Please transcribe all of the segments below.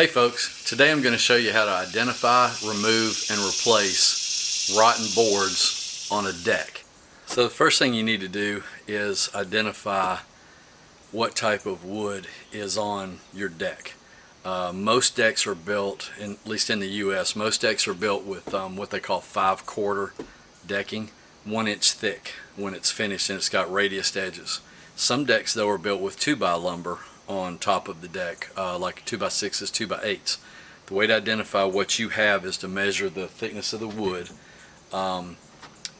Hey folks, today I'm going to show you how to identify, remove, and replace rotten boards on a deck. So the first thing you need to do is identify what type of wood is on your deck. Most decks are built, at least in the US, most decks are built with what they call 5/4 decking, 1 inch thick when it's finished, and it's got radiused edges. Some decks though are built with 2x lumber on top of the deck, like 2x6s, 2x8s. The way to identify what you have is to measure the thickness of the wood on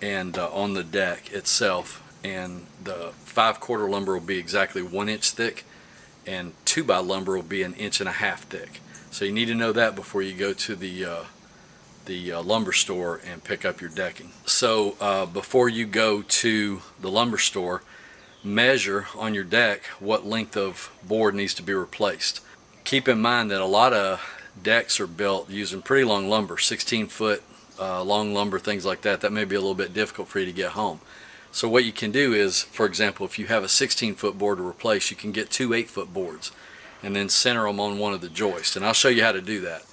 the deck itself, and the 5/4 lumber will be exactly 1 inch thick, and 2x lumber will be 1.5 inches thick. So you need to know that before you go to the lumber store and pick up your decking. So before you go to the lumber store, measure on your deck what length of board needs to be replaced. Keep in mind that a lot of decks are built using pretty long lumber, 16-foot long lumber, things like that. That may be a little bit difficult for you to get home. So what you can do is, for example, if you have a 16-foot board to replace, you can get 2 8-foot boards and then center them on one of the joists, and I'll show you how to do that.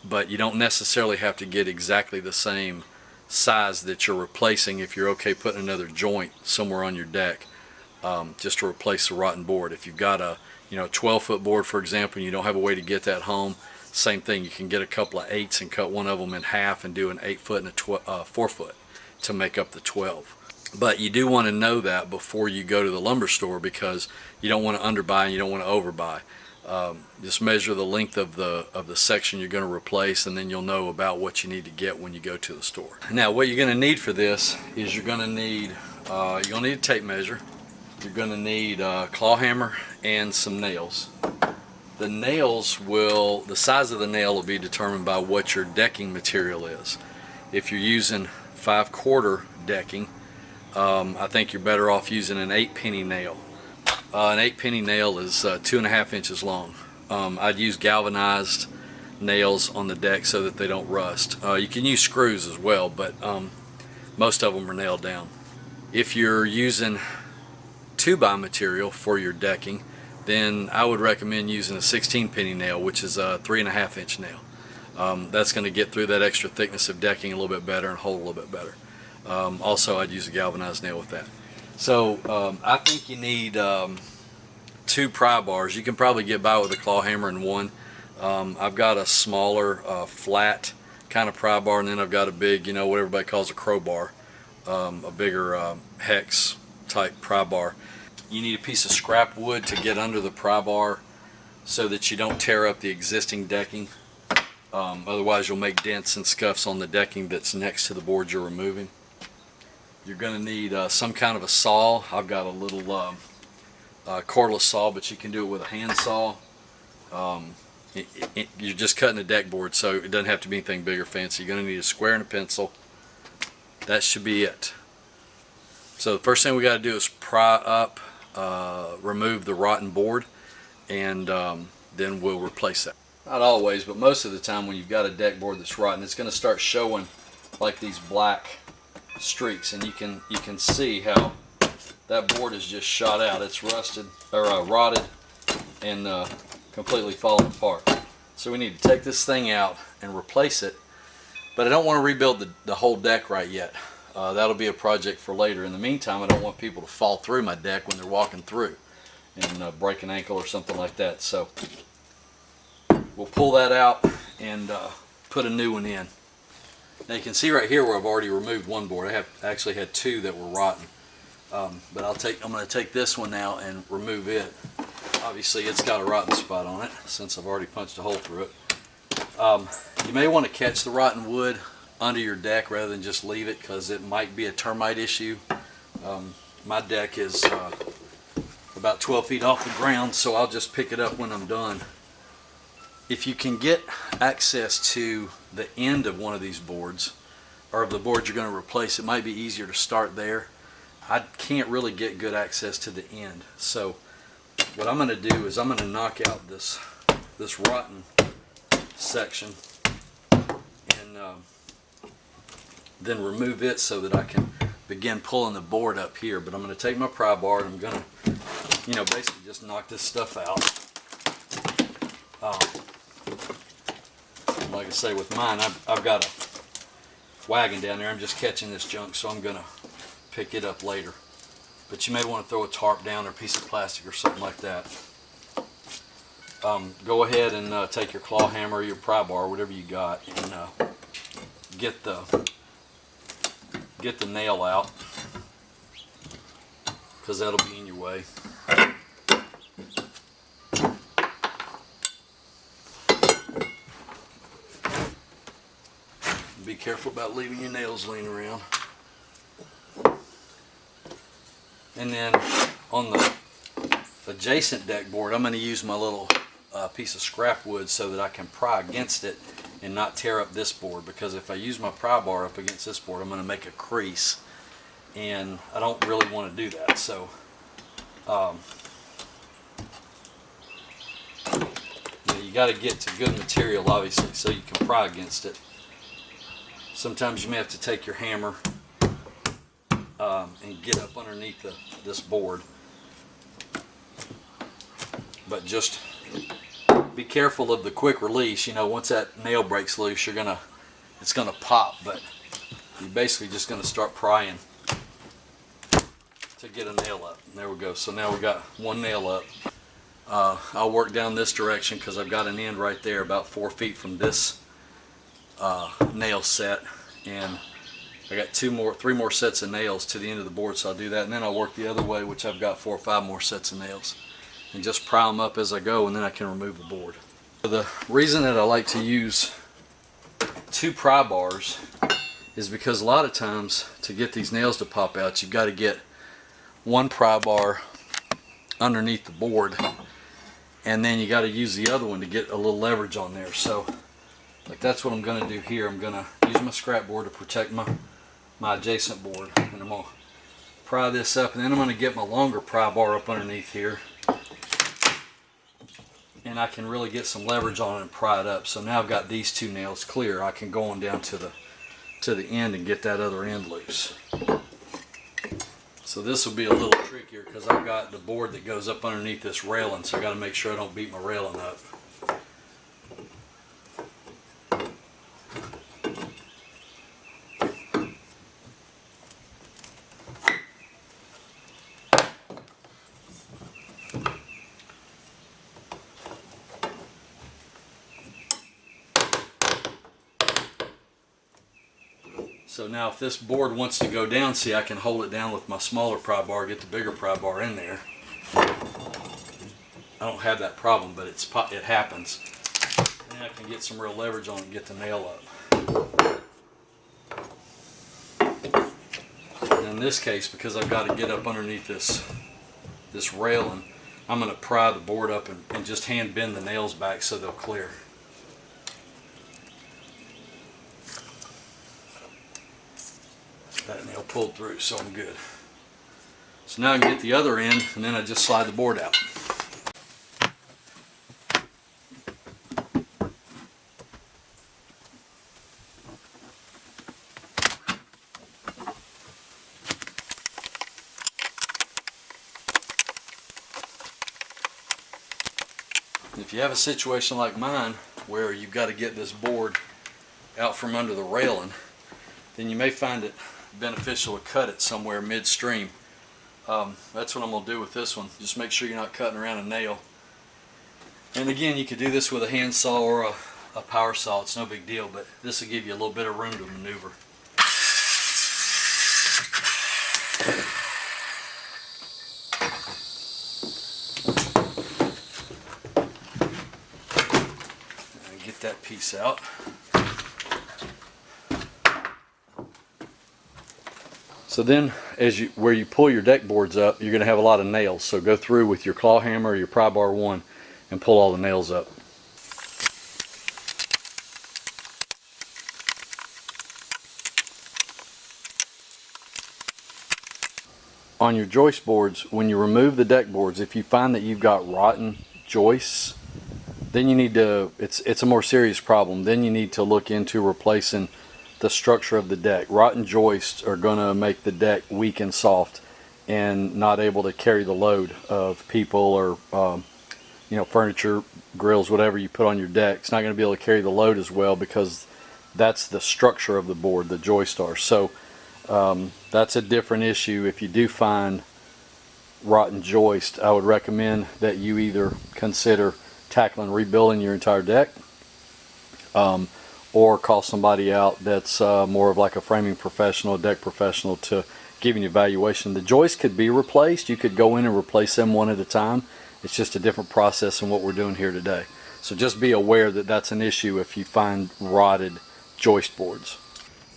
But you don't necessarily have to get exactly the same size that you're replacing if you're okay putting another joint somewhere on your deck, just to replace the rotten board. If you've got a 12-foot board, for example, and you don't have a way to get that home, same thing. You can get a couple of 8s and cut one of them in half and do an 8-foot and a 4-foot to make up the 12. But you do want to know that before you go to the lumber store, because you don't want to underbuy and you don't want to overbuy. Just measure the length of the section you're going to replace, and then you'll know about what you need to get when you go to the store. Now what you're going to need for this is you're going to need a tape measure. You're going to need a claw hammer and some nails. The size of the nail will be determined by what your decking material is. If you're using 5/4 decking, I think you're better off using an 8-penny nail. An 8-penny nail is 2.5 inches long. I'd use galvanized nails on the deck so that they don't rust. You can use screws as well, but most of them are nailed down. If you're using 2x material for your decking, then I would recommend using a 16-penny nail, which is a 3.5 inch nail. That's going to get through that extra thickness of decking a little bit better and hold a little bit better. Also, I'd use a galvanized nail with that. So I think you need 2 pry bars. You can probably get by with a claw hammer and one. I've got a smaller flat kind of pry bar, and then I've got a big, what everybody calls a crowbar, a bigger hex type pry bar. You need a piece of scrap wood to get under the pry bar so that you don't tear up the existing decking. Otherwise you'll make dents and scuffs on the decking that's next to the board you're removing. You're going to need some kind of a saw. I've got a little cordless saw, but you can do it with a hand saw. You're just cutting a deck board, so it doesn't have to be anything big or fancy. You're going to need a square and a pencil. That should be it. So the first thing we got to do is pry up, remove the rotten board, and then we'll replace that. Not always, but most of the time when you've got a deck board that's rotten, it's going to start showing like these black streaks, and you can see how that board is just shot out. It's rusted or rotted and completely fallen apart. So we need to take this thing out and replace it, but I don't want to rebuild the whole deck right yet. That'll be a project for later. In the meantime, I don't want people to fall through my deck when they're walking through and break an ankle or something like that. So we'll pull that out and put a new one in. Now you can see right here where I've already removed one board. I actually had 2 that were rotten, but I'm going to take this one now and remove it. Obviously it's got a rotten spot on it since I've already punched a hole through it. You may want to catch the rotten wood under your deck rather than just leave it, because it might be a termite issue. My deck is about 12 feet off the ground, so I'll just pick it up when I'm done. If you can get access to the end of one of these boards, or of the board you're going to replace, it might be easier to start there. I can't really get good access to the end, so what I'm going to do is I'm going to knock out this rotten section and then remove it so that I can begin pulling the board up here. But I'm going to take my pry bar and I'm going to, basically just knock this stuff out. like I say, with mine, I've got a wagon down there. I'm just catching this junk, so I'm gonna pick it up later. But you may want to throw a tarp down or a piece of plastic or something like that. Go ahead and take your claw hammer or your pry bar, whatever you got, and get the nail out, because that'll be in your way. Be careful about leaving your nails laying around. And then on the adjacent deck board, I'm going to use my little piece of scrap wood so that I can pry against it and not tear up this board, because if I use my pry bar up against this board, I'm going to make a crease, and I don't really want to do that. So you got to get to good material, obviously, so you can pry against it. Sometimes you may have to take your hammer and get up underneath this board, but just be careful of the quick release. You know, once that nail breaks loose, it's gonna pop, but you're basically just gonna start prying to get a nail up. And there we go. So now we got one nail up. I'll work down this direction because I've got an end right there about 4 feet from this nail set, and I got 3 more sets of nails to the end of the board, so I'll do that, and then I'll work the other way, which I've got 4 or 5 more sets of nails, and just pry them up as I go, and then I can remove the board. So the reason that I like to use 2 pry bars is because a lot of times to get these nails to pop out, you've got to get 1 pry bar underneath the board, and then you got to use the other one to get a little leverage on there. So like that's what I'm going to do here. I'm going to use my scrap board to protect my adjacent board, and I'm going to pry this up, and then I'm going to get my longer pry bar up underneath here, and I can really get some leverage on it and pry it up. So now I've got these 2 nails clear. I can go on down to the end and get that other end loose. So this will be a little trickier because I've got the board that goes up underneath this railing, so I got to make sure I don't beat my railing up. So now if this board wants to go down, see, I can hold it down with my smaller pry bar, get the bigger pry bar in there. I don't have that problem, but it happens. And I can get some real leverage on it and get the nail up. And in this case, because I've got to get up underneath this railing, I'm going to pry the board up and just hand bend the nails back so they'll clear. That nail pulled through, so I'm good. So now I can get the other end, and then I just slide the board out. If you have a situation like mine where you've got to get this board out from under the railing, then you may find it beneficial to cut it somewhere midstream. That's what I'm going to do with this one. Just make sure you're not cutting around a nail. And again, you could do this with a hand saw or a power saw. It's no big deal, but this will give you a little bit of room to maneuver. And get that piece out. So then, where you pull your deck boards up, you're going to have a lot of nails. So go through with your claw hammer or your pry bar 1 and pull all the nails up. On your joist boards, when you remove the deck boards, if you find that you've got rotten joists, then you need to, it's a more serious problem. Then you need to look into replacing the structure of the deck. Rotten joists are going to make the deck weak and soft and not able to carry the load of people or furniture grills, whatever you put on your deck. It's not going to be able to carry the load as well because that's the structure of the board, the joist are. So that's a different issue. If you do find rotten joist, I would recommend that you either consider tackling rebuilding your entire deck, or call somebody out that's more of like a framing professional, deck professional, to give you an evaluation. The joist could be replaced. You could go in and replace them one at a time. It's just a different process than what we're doing here today. So just be aware that that's an issue if you find rotted joist boards.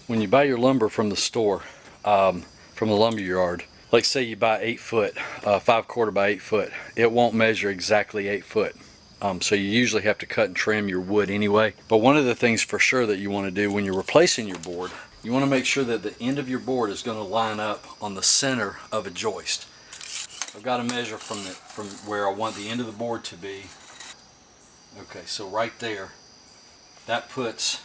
When you buy your lumber from the store, from the lumber yard, like say you buy 8 foot, 5/4 by 8 foot, it won't measure exactly 8 foot. So you usually have to cut and trim your wood anyway. But one of the things for sure that you want to do when you're replacing your board, you want to make sure that the end of your board is going to line up on the center of a joist. I've got to measure from where I want the end of the board to be. Okay, so right there, that puts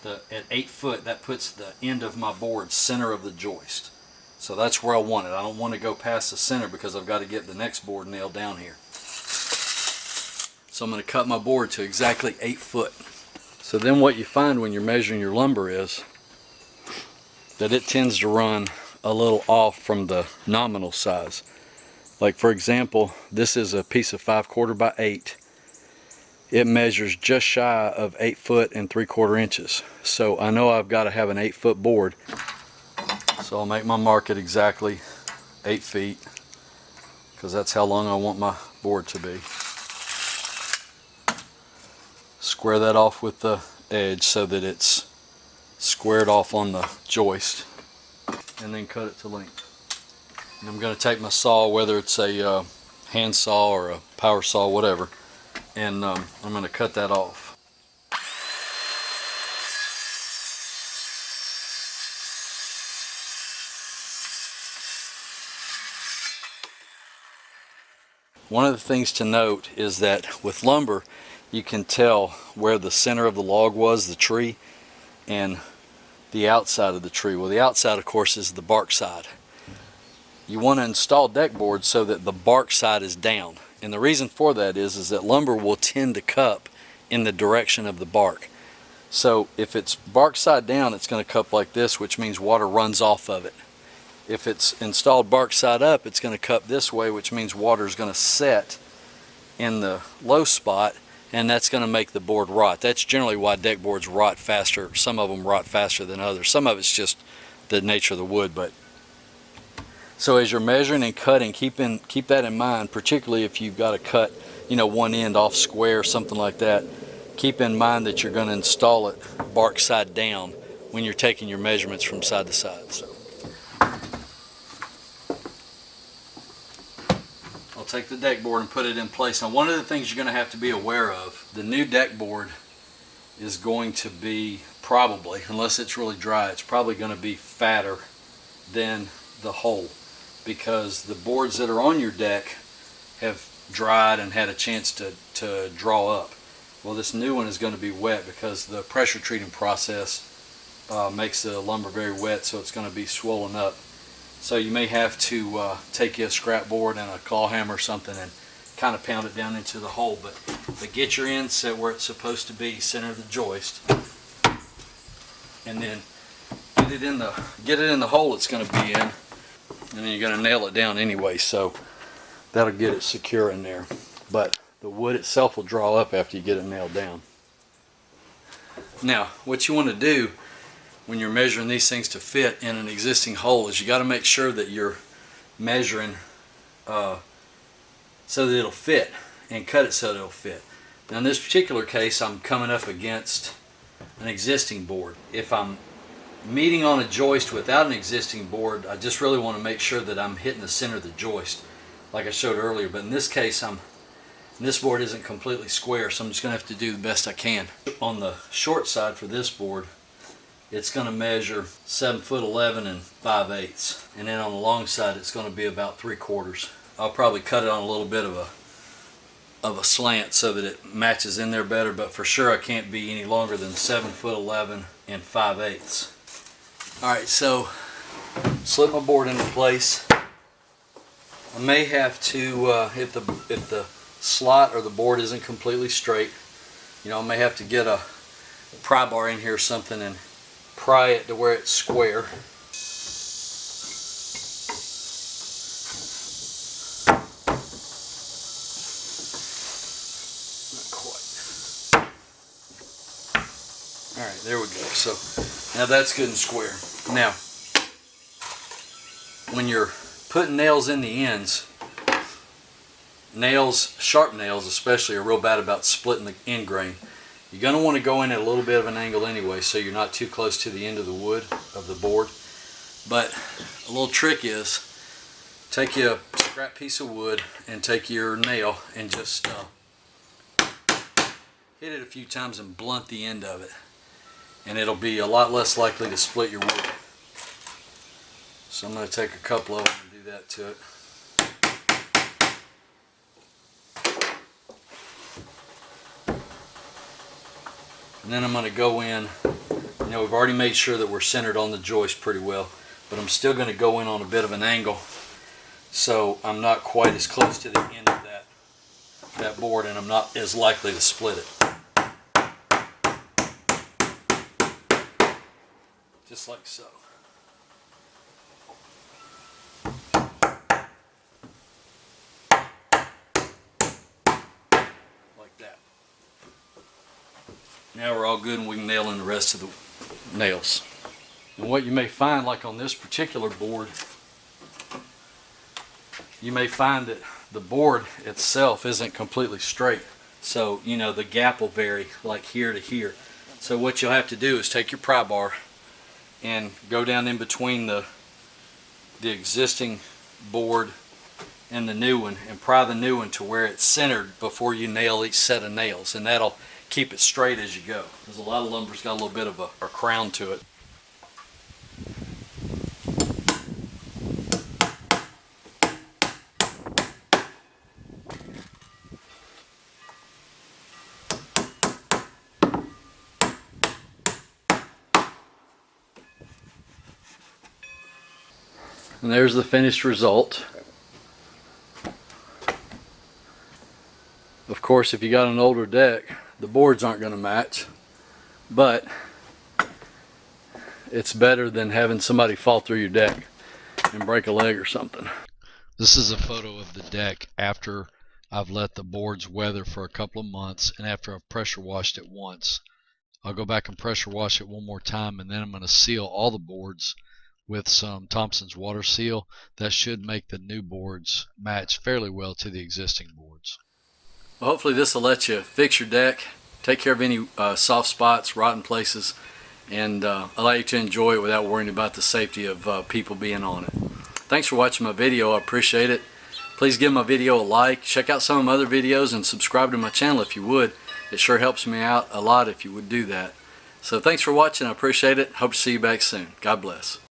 at 8 foot, that puts the end of my board center of the joist. So that's where I want it. I don't want to go past the center because I've got to get the next board nailed down here. So I'm going to cut my board to exactly 8 foot. So then what you find when you're measuring your lumber is that it tends to run a little off from the nominal size. Like for example, this is a piece of 5/4 by 8. It measures just shy of 8 foot and 3/4 inches. So I know I've got to have an 8 foot board. So I'll make my mark at exactly 8 feet because that's how long I want my board to be. Square that off with the edge so that it's squared off on the joist, and then cut it to length. And I'm going to take my saw, whether it's a hand saw or a power saw, whatever, and I'm going to cut that off. One of the things to note is that with lumber, you can tell where the center of the log was, the tree, and the outside of the tree. Well, the outside, of course, is the bark side. You want to install deck boards so that the bark side is down. And the reason for that is that lumber will tend to cup in the direction of the bark. So if it's bark side down, it's going to cup like this, which means water runs off of it. If it's installed bark side up, it's going to cup this way, which means water is going to set in the low spot, and that's going to make the board rot. That's generally why deck boards rot faster. Some of them rot faster than others. Some of it's just the nature of the wood. But so as you're measuring and cutting, keep that in mind, particularly if you've got to cut, one end off square, something like that. Keep in mind that you're going to install it bark side down when you're taking your measurements from side to side. So I'll take the deck board and put it in place. Now, one of the things you're going to have to be aware of, the new deck board is going to be probably, unless it's really dry, it's probably going to be fatter than the whole, because the boards that are on your deck have dried and had a chance to draw up. Well, this new one is going to be wet because the pressure treating process makes the lumber very wet, so it's going to be swollen up. So you may have to take you a scrap board and a claw hammer or something and kind of pound it down into the hole. But get your end set where it's supposed to be, center of the joist, and then get it in the hole it's going to be in, and then you're going to nail it down anyway. So that'll get it secure in there. But the wood itself will draw up after you get it nailed down. Now, what you want to do when you're measuring these things to fit in an existing hole is you got to make sure that you're measuring so that it'll fit, and cut it so that it'll fit. Now in this particular case, I'm coming up against an existing board. If I'm meeting on a joist without an existing board, I just really want to make sure that I'm hitting the center of the joist like I showed earlier. But in this case, this board isn't completely square, so I'm just going to have to do the best I can. On the short side for this board, it's going to measure 7'11" and 5/8, and then on the long side it's going to be about 3/4. I'll probably cut it on a little bit of a slant so that it matches in there better, but for sure I can't be any longer than 7'11" and 5/8. Alright, so slip my board into place. I may have to, if the slot or the board isn't completely straight, you know, I may have to get a pry bar in here or something and pry it to where it's square. Not quite. Alright, there we go. So now that's good and square. Now, when you're putting nails in the ends, nails, sharp nails especially, are real bad about splitting the end grain. You're going to want to go in at a little bit of an angle anyway, so you're not too close to the end of the wood of the board. But a little trick is, take you a scrap piece of wood and take your nail and just hit it a few times and blunt the end of it, and it'll be a lot less likely to split your wood. So I'm going to take a couple of them and do that to it. And then I'm going to go in, you know, we've already made sure that we're centered on the joist pretty well, but I'm still going to go in on a bit of an angle so I'm not quite as close to the end of that board, and I'm not as likely to split it. Just like so. Like that. Now we're all good and we can nail in the rest of the nails. And what you may find, like on this particular board, you may find that the board itself isn't completely straight. So, you know, the gap will vary like here to here. So what you'll have to do is take your pry bar and go down in between the existing board and the new one and pry the new one to where it's centered before you nail each set of nails, and that'll keep it straight as you go, because a lot of lumber's got a little bit of a crown to it. And there's the finished result. Of course, if you got an older deck, the boards aren't going to match, but it's better than having somebody fall through your deck and break a leg or something. This is a photo of the deck after I've let the boards weather for a couple of months and after I've pressure washed it once. I'll go back and pressure wash it one more time, and then I'm going to seal all the boards with some Thompson's water seal. That should make the new boards match fairly well to the existing boards. Well, hopefully this will let you fix your deck, take care of any soft spots, rotten places, and allow you to enjoy it without worrying about the safety of people being on it. Thanks for watching my video. I appreciate it. Please give my video a like, check out some of my other videos, and subscribe to my channel if you would. It sure helps me out a lot if you would do that. So thanks for watching. I appreciate it. Hope to see you back soon. God bless.